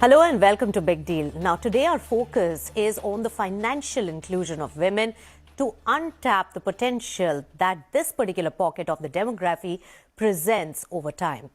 Hello and welcome to Big Deal. Now today our focus is on the financial inclusion of women to untap the potential that this particular pocket of the demography presents over time.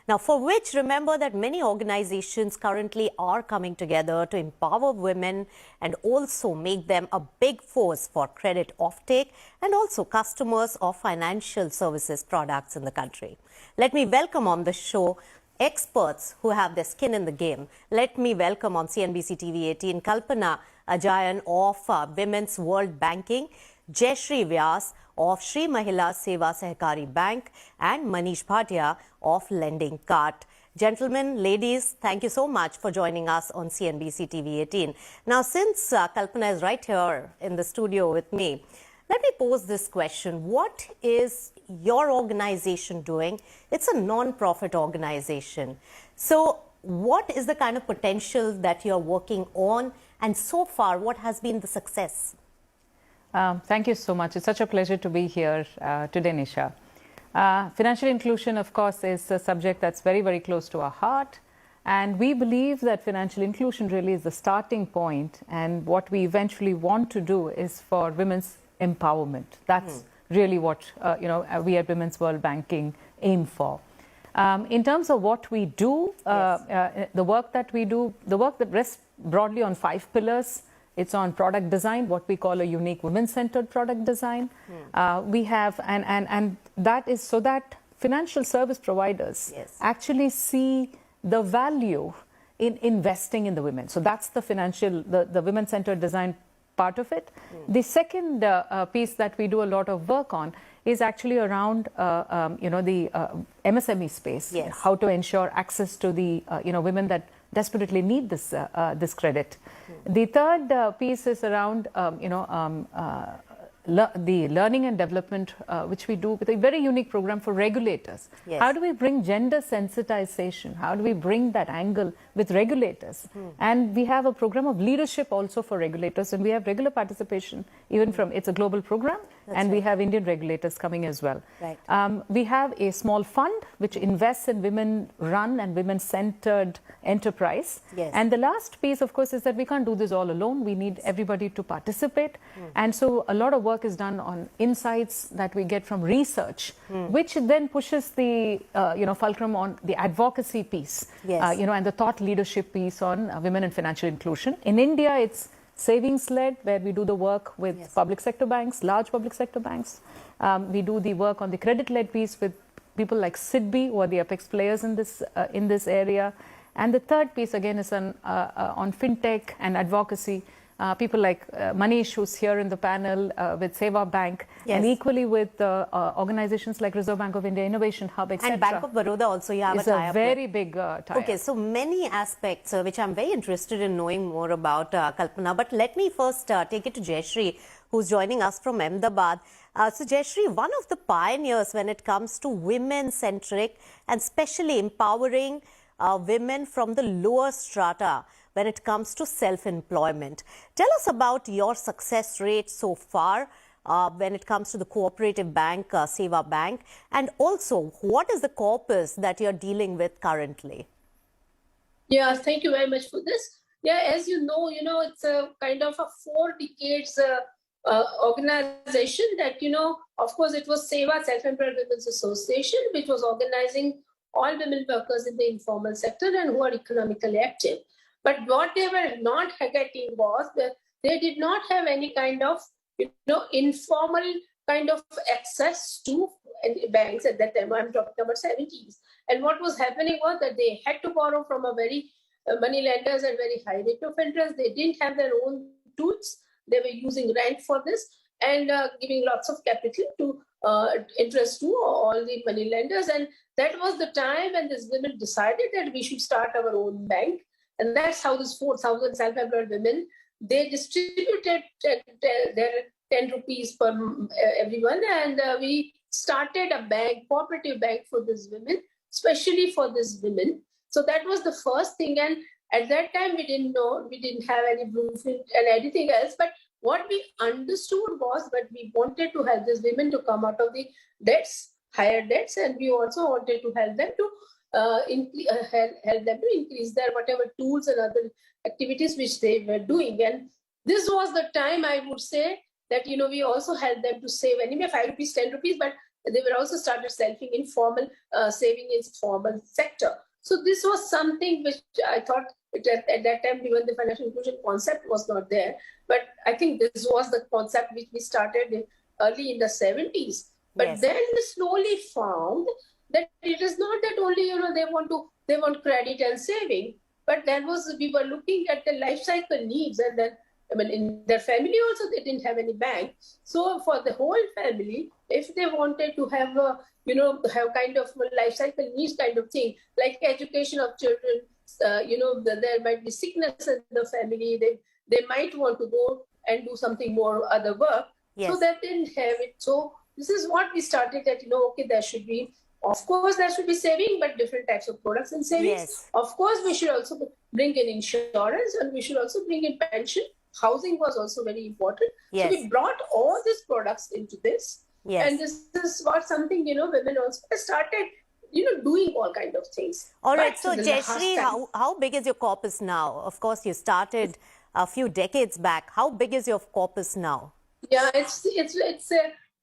Now for which remember that many organizations currently are coming together to empower women and also make them a big force for credit offtake and also customers of financial services products in the country. Let me welcome on the show experts who have their skin in the game. Let me welcome on CNBC-TV18 Kalpana Ajayan of Women's World Banking, Jayshree Vyas of Shri Mahila Seva Sehkari Bank and Manish Bhatia of LENDINGKART. Gentlemen, ladies, thank you so much for joining us on CNBC-TV18. Now, since Kalpana is right here in the studio with me, let me pose this question. What is your organization doing? It's a non-profit organization. So what is the kind of potential that you're working on? And so far, what has been the success? Thank you so much. It's such a pleasure to be here today, Nisha. Financial inclusion, of course, is a subject that's very, very close to our heart. And we believe that financial inclusion really is the starting point. And what we eventually want to do is for women's empowerment. That's really what we at Women's World Banking aim for. In terms of what we do, the work that we do, the work that rests broadly on 5 pillars. It's on product design, what we call a unique women-centered product design. We have, and that is so that financial service providers actually see the value in investing in the women. So that's the the women-centered design part of it. The second piece that we do a lot of work on is actually around the MSME space, how to ensure access to the women that desperately need this credit. The third piece is around the learning and development, which we do with a very unique program for regulators. How do we bring gender sensitization? How do we bring that angle with regulators? And we have a program of leadership also for regulators, and we have regular participation even from, it's a global program, and we have Indian regulators coming as well. We have a small fund which invests in women-run and women-centered enterprise. And the last piece, of course, is that we can't do this all alone. We need everybody to participate. And so a lot of work is done on insights that we get from research, which then pushes the fulcrum on the advocacy piece, and the thought leadership piece on women and financial inclusion. In India, it's savings-led, where we do the work with public sector banks, large public sector banks. We do the work on the credit-led piece with people like SIDBI, who are the apex players in this area. And the third piece, again, is on fintech and advocacy. People like Manish, who's here in the panel with SEWA Bank, and equally with organizations like Reserve Bank of India, Innovation Hub, etc. And Bank of Baroda also, you have a tie-up. It's a very big tie-up. Okay, so many aspects which I'm very interested in knowing more about, Kalpana. But let me first take it to Jayshree, who's joining us from Ahmedabad. So Jayshree, one of the pioneers when it comes to women-centric and especially empowering women from the lower strata when it comes to self-employment. Tell us about your success rate so far when it comes to the cooperative bank, SEWA Bank, and also what is the corpus that you're dealing with currently? Yeah, thank you very much for this. Yeah, as you know, it's a kind of a 4 decades organization that, of course, it was SEWA, Self-Employed Women's Association, which was organizing all women workers in the informal sector and who are economically active. But what they were not getting was that they did not have any kind of, informal kind of access to banks at that time. I'm talking about 70s. And what was happening was that they had to borrow from a very money lenders at very high rate of interest. They didn't have their own tools. They were using rent for this and giving lots of capital to interest to all the money lenders. And that was the time when these women decided that we should start our own bank. And that's how these 4,000 self-employed women, they distributed their 10 rupees per everyone. And we started a bank, cooperative bank for these women, especially for these women. So that was the first thing. And at that time, we didn't know, we didn't have any blueprint and anything else. But what we understood was that we wanted to help these women to come out of the debts, higher debts. And we also wanted to help them to help them to increase their whatever tools and other activities which they were doing. And this was the time, I would say, that we also helped them to save anyway 5 rupees, 10 rupees, but they were also started saving in formal saving in formal sector. So this was something which I thought at that time, even the financial inclusion concept was not there. But I think this was the concept which we started early in the 70s. But then we slowly found that it is not that only they want credit and saving, but we were looking at the life cycle needs, and then in their family also they didn't have any bank. So for the whole family, if they wanted to have have kind of life cycle needs kind of thing, like education of children, there might be sickness in the family, they might want to go and do something more other work. So they didn't have it. So this is what we started that, okay, there should be, of course, there should be saving, but different types of products and savings. Of course, we should also bring in insurance, and we should also bring in pension. Housing was also very important. So we brought all these products into this. And this is what something, women also started, doing all kind of things. All right. So Jayshree, how big is your corpus now? Of course, you started a few decades back. How big is your corpus now? Yeah, it's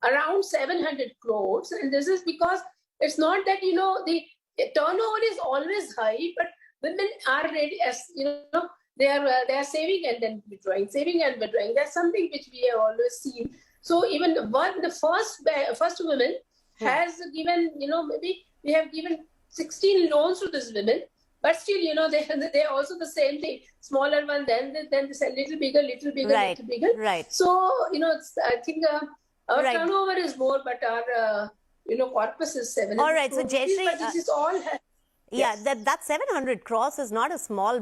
around 700 crores. And this is because it's not that, the turnover is always high, but women are ready, as they are saving and then withdrawing, saving and withdrawing. That's something which we have always seen. So even the first woman has given, maybe we have given 16 loans to this women, but still, they also the same thing. Smaller one, then it's a little bigger, little bigger, little bigger. Right. So, I think our turnover is more, but our, corpus is 700. All right. So Jayshree, but this is all. Yeah, that 700 crores is not a small,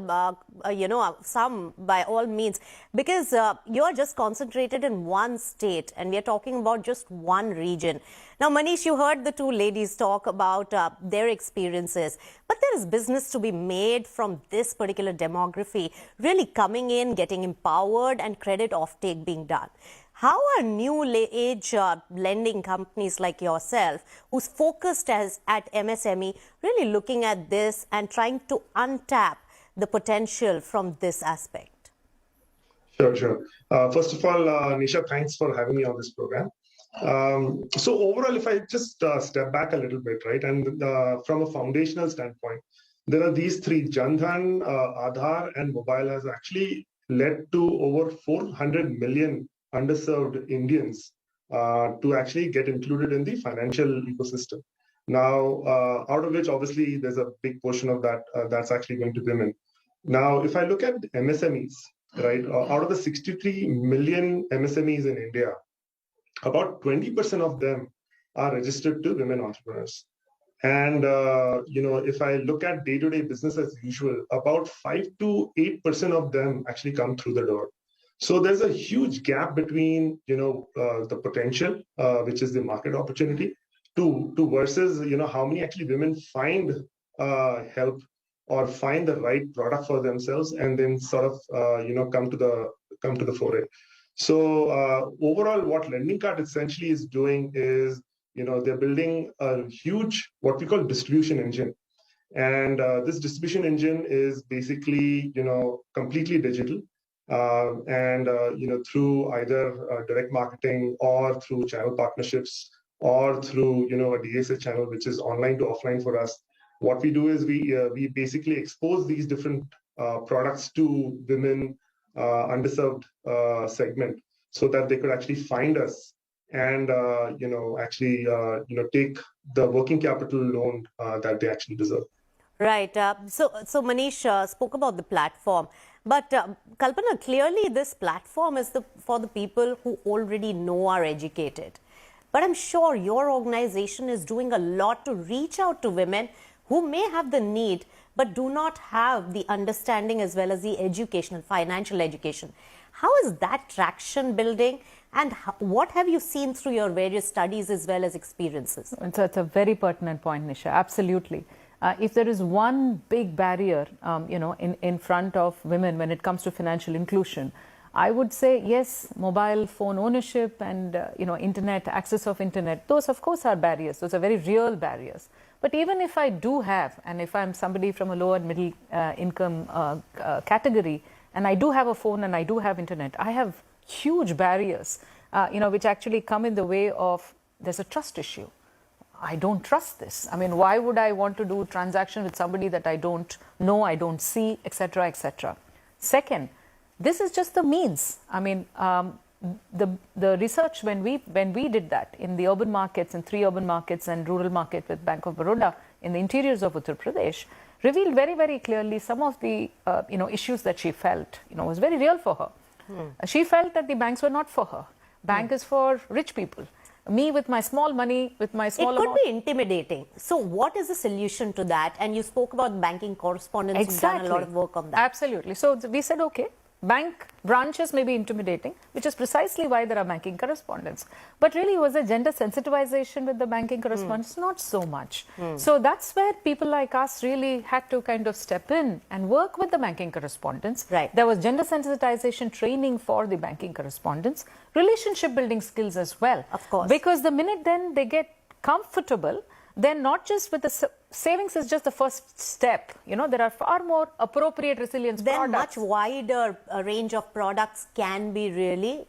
sum by all means, because you're just concentrated in one state, and we are talking about just one region. Now, Manish, you heard the two ladies talk about their experiences, but there is business to be made from this particular demography, really coming in, getting empowered, and credit offtake being done. How are new age lending companies like yourself, who's focused at MSME, really looking at this and trying to untap the potential from this aspect? Sure. First of all, Nisha, thanks for having me on this program. So overall, if I just step back a little bit, right, and from a foundational standpoint, there are these three: Jan Dhan, Aadhaar, and mobile has actually led to over 400 million underserved Indians to actually get included in the financial ecosystem. Now, out of which obviously there's a big portion of that that's actually going to women. Now, if I look at MSMEs, right, out of the 63 million MSMEs in India, about 20% of them are registered to women entrepreneurs. And, if I look at day-to-day business as usual, about 5 to 8% of them actually come through the door. So there's a huge gap between, the potential, which is the market opportunity, to versus, how many actually women find help or find the right product for themselves, and then sort of, come to the foray. So overall, what LendingKart essentially is doing is, they're building a huge, what we call distribution engine. And this distribution engine is basically, completely digital. Through either direct marketing or through channel partnerships or through, a DSA channel, which is online to offline for us. What we do is we basically expose these different products to women, underserved segment, so that they could actually find us and, take the working capital loan that they actually deserve. Right. So Manish spoke about the platform. But Kalpana, clearly this platform is for the people who already know are educated. But I'm sure your organization is doing a lot to reach out to women who may have the need but do not have the understanding as well as the educational, financial education. How is that traction building, and what have you seen through your various studies as well as experiences? It's a very pertinent point, Nisha. Absolutely. If there is one big barrier, in front of women when it comes to financial inclusion, I would say, yes, mobile phone ownership and, internet, access of internet, those of course are barriers. Those are very real barriers. But even if I do have, and if I'm somebody from a lower middle income category, and I do have a phone and I do have internet, I have huge barriers, which actually come in the way of, there's a trust issue. I don't trust this. I mean, why would I want to do transaction with somebody that I don't know, I don't see, etc., etc. Second, this is just the means. I mean, the research when we did that in the urban markets, in 3 urban markets and rural market with Bank of Baroda in the interiors of Uttar Pradesh, revealed very, very clearly some of the issues that she felt was very real for her. She felt that the banks were not for her. Bank is for rich people. Me with my small money, with my small amount. It could be intimidating. So what is the solution to that? And you spoke about banking correspondence. Exactly. You've done a lot of work on that. Absolutely. So we said, okay, bank branches may be intimidating, which is precisely why there are banking correspondents. But really, was there gender sensitization with the banking correspondents? Not so much. So that's where people like us really had to kind of step in and work with the banking correspondents. Right. There was gender sensitization training for the banking correspondents, relationship building skills as well. Of course. Because the minute then they get comfortable, then not just with the savings is just the first step. There are far more appropriate resilience then products. Much wider range of products can be really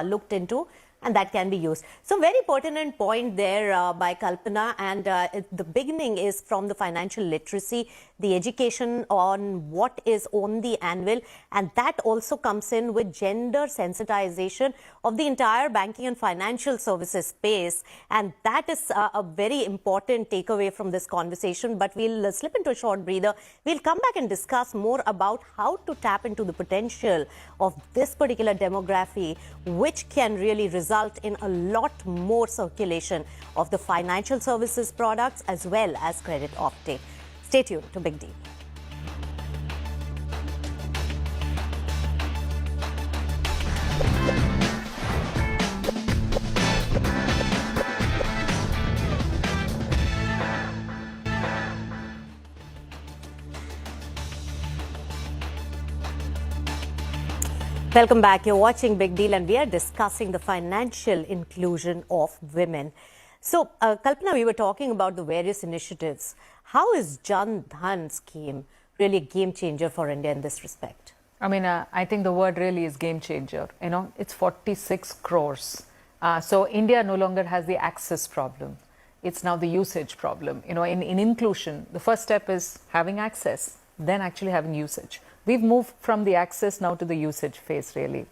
looked into, and that can be used. So very pertinent point there by Kalpana, and the beginning is from the financial literacy, the education on what is on the anvil, and that also comes in with gender sensitization of the entire banking and financial services space, and that is a very important takeaway from this conversation. But we'll slip into a short breather. We'll come back and discuss more about how to tap into the potential of this particular demography, which can really result in a lot more circulation of the financial services products as well as credit offtake. Stay tuned to Big Deal. Welcome back. You're watching Big Deal, and we are discussing the financial inclusion of women. So, Kalpana, we were talking about the various initiatives. How is Jan Dhan scheme really a game changer for India in this respect? I mean, I think the word really is game changer. It's 46 crores. So India no longer has the access problem. It's now the usage problem. In inclusion, the first step is having access, then actually having usage. We've moved from the access now to the usage phase, really.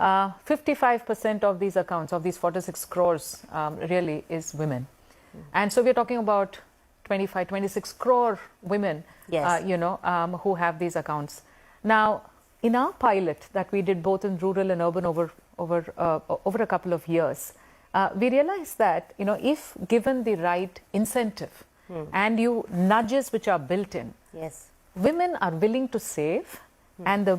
55% of these accounts, of these 46 crores, really is women. And so we're talking about 25, 26 crore women, yes. Who have these accounts. Now, in our pilot that we did both in rural and urban over a couple of years, we realized that, if given the right incentive and nudges which are built in, yes, women are willing to save, and the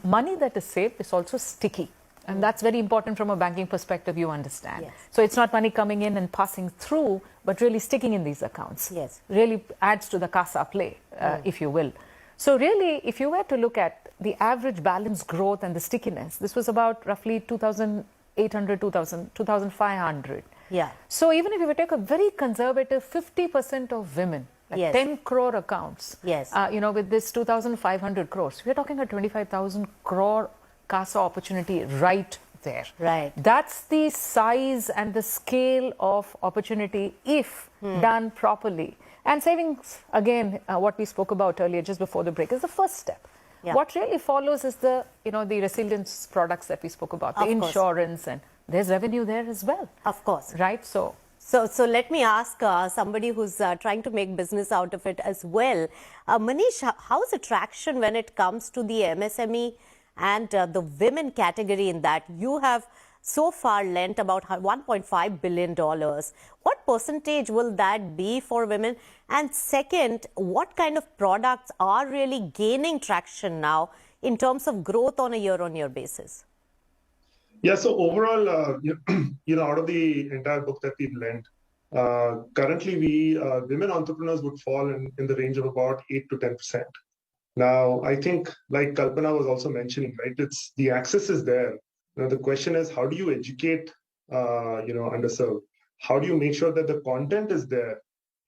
money that is saved is also sticky. And that's very important from a banking perspective, you understand. Yes. So it's not money coming in and passing through, but really sticking in these accounts. Yes. Really adds to the CASA play, if you will. So really, if you were to look at the average balance growth and the stickiness, this was about roughly 2,800, 2,500. Yeah. So even if you take a very conservative 50% of women, like yes. 10 crore accounts, yes. With this 2,500 crores, we're talking a 25,000 crore CASA opportunity right there. Right. That's the size and the scale of opportunity if done properly. And savings, again, what we spoke about earlier just before the break, is the first step. Yeah. What really follows is the resilience products that we spoke about, the insurance, and there's revenue there as well. Of course. Right? So let me ask somebody who's trying to make business out of it as well. Manish, how's the traction when it comes to the MSME and the women category in that? You have so far lent about $1.5 billion. What percentage will that be for women? And second, what kind of products are really gaining traction now in terms of growth on a year-on-year basis? Yeah, so overall, out of the entire book that we've lent, currently women entrepreneurs would fall in the range of about 8 to 10%. Now, I think, like Kalpana was also mentioning, right, it's the access is there. Now, the question is, how do you educate, underserved? How do you make sure that the content is there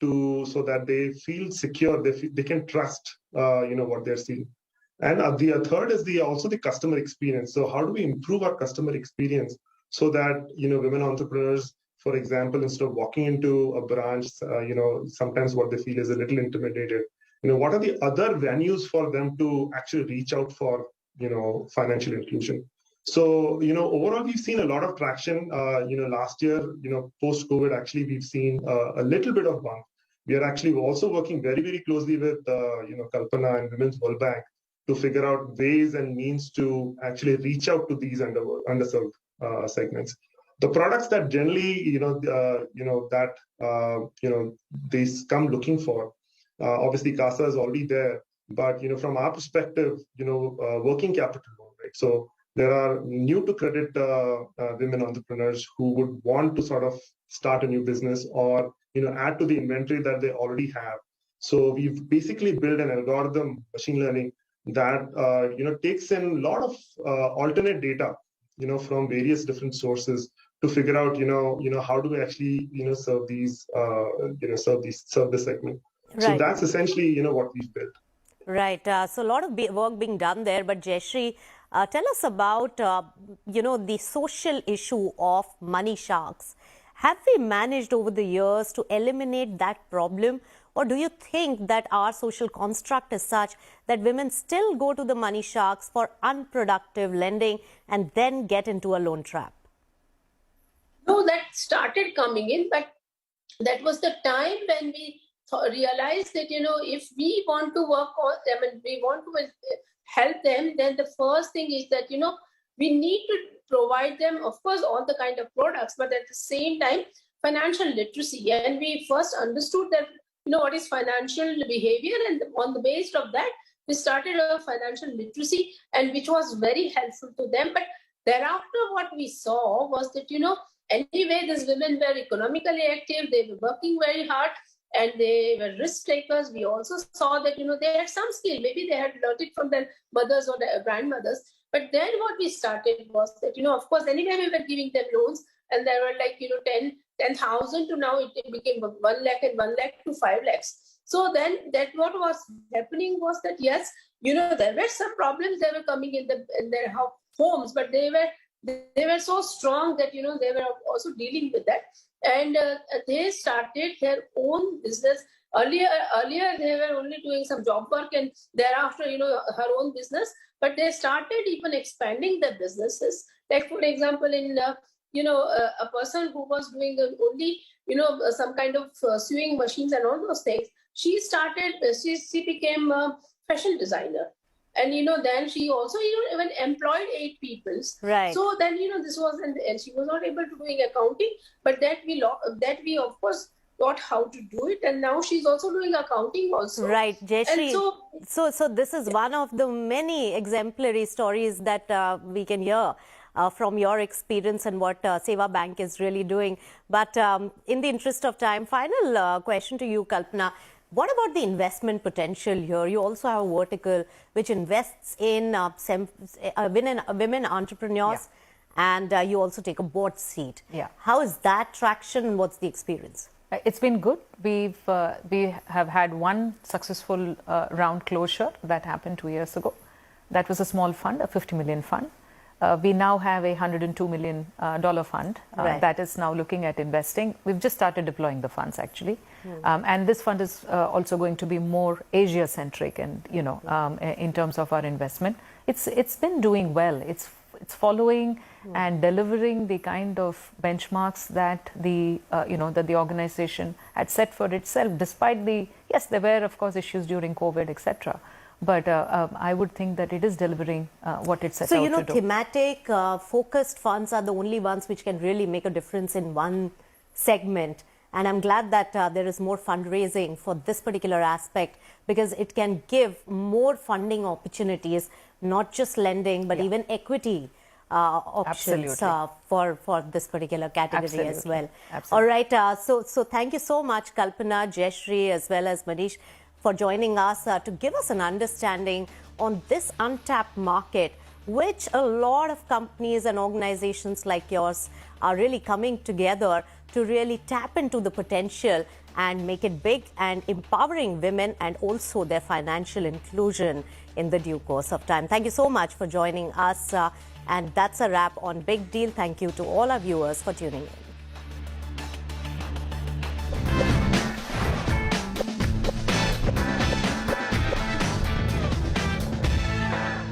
so that they feel secure, they can trust what they're seeing. And the third is also the customer experience. So how do we improve our customer experience so that women entrepreneurs, for example, instead of walking into a branch, sometimes what they feel is a little intimidated. What are the other venues for them to actually reach out for financial inclusion? So overall we've seen a lot of traction. Last year, post COVID, actually we've seen a little bit of bump. We are actually also working very, very closely with Kalpana and Women's World Bank to figure out ways and means to actually reach out to these underserved segments. The products that generally, they come looking for, obviously CASA is already there, but from our perspective, working capital loan, right? So there are new to credit women entrepreneurs who would want to sort of start a new business or add to the inventory that they already have. So we've basically built an algorithm, machine learning, that takes in a lot of alternate data from various different sources to figure out how do we actually serve these serve this segment. Right. So that's essentially what we've built. Right. So a lot of work being done there. But Jayshree, tell us about the social issue of money sharks. Have we managed over the years to eliminate that problem? Or do you think that our social construct is such that women still go to the money sharks for unproductive lending and then get into a loan trap? No, that started coming in, but that was the time when we realized that, if we want to work on them and we want to help them, then the first thing is that, we need to provide them, of course, all the kind of products, but at the same time, financial literacy. And we first understood that, what is financial behavior, and on the basis of that, we started a financial literacy, and which was very helpful to them. But thereafter, what we saw was that, anyway, these women were economically active, they were working very hard, and they were risk takers. We also saw that, they had some skill. Maybe they had learned it from their mothers or their grandmothers. But then what we started was that, of course, anyway, we were giving them loans, and there were like, 10,000 to now it became 1 lakh and 1 lakh to 5 lakhs. So then that what was happening was that, yes, there were some problems that were coming in their homes, but they were so strong that, they were also dealing with that. And they started their own business. Earlier they were only doing some job work, and thereafter, her own business. But they started even expanding their businesses. Like, for example, in a person who was doing only some kind of sewing machines and all those things, she became a fashion designer. And then she also even employed 8 people. Right. So then this was, and she was not able to doing accounting, but that we of course taught how to do it, and now she's also doing accounting also. Right, Jayshree. So this is one of the many exemplary stories that we can hear from your experience and what SEWA Bank is really doing. But in the interest of time, final question to you, Kalpana. What about the investment potential here? You also have a vertical which invests in women entrepreneurs, and you also take a board seat. Yeah. How is that traction, and what's the experience? It's been good. We have had one successful round closure that happened 2 years ago. That was a small fund, a 50 million fund. We now have a $102 million fund that is now looking at investing. We've just started deploying the funds, actually. And this fund is also going to be more Asia-centric and, in terms of our investment. It's been doing well. It's following and delivering the kind of benchmarks that that the organization had set for itself, despite there were, of course, issues during COVID, etc. But I would think that it is delivering what it set out to do. Thematic, focused funds are the only ones which can really make a difference in one segment. And I'm glad that there is more fundraising for this particular aspect, because it can give more funding opportunities, not just lending, but even equity options for this particular category as well. Absolutely. All right. So thank you so much, Kalpana, Jayshree, as well as Manish, for joining us to give us an understanding on this untapped market, which a lot of companies and organizations like yours are really coming together to really tap into the potential and make it big and empowering women and also their financial inclusion in the due course of time. Thank you so much for joining us. And that's a wrap on Big Deal. Thank you to all our viewers for tuning in.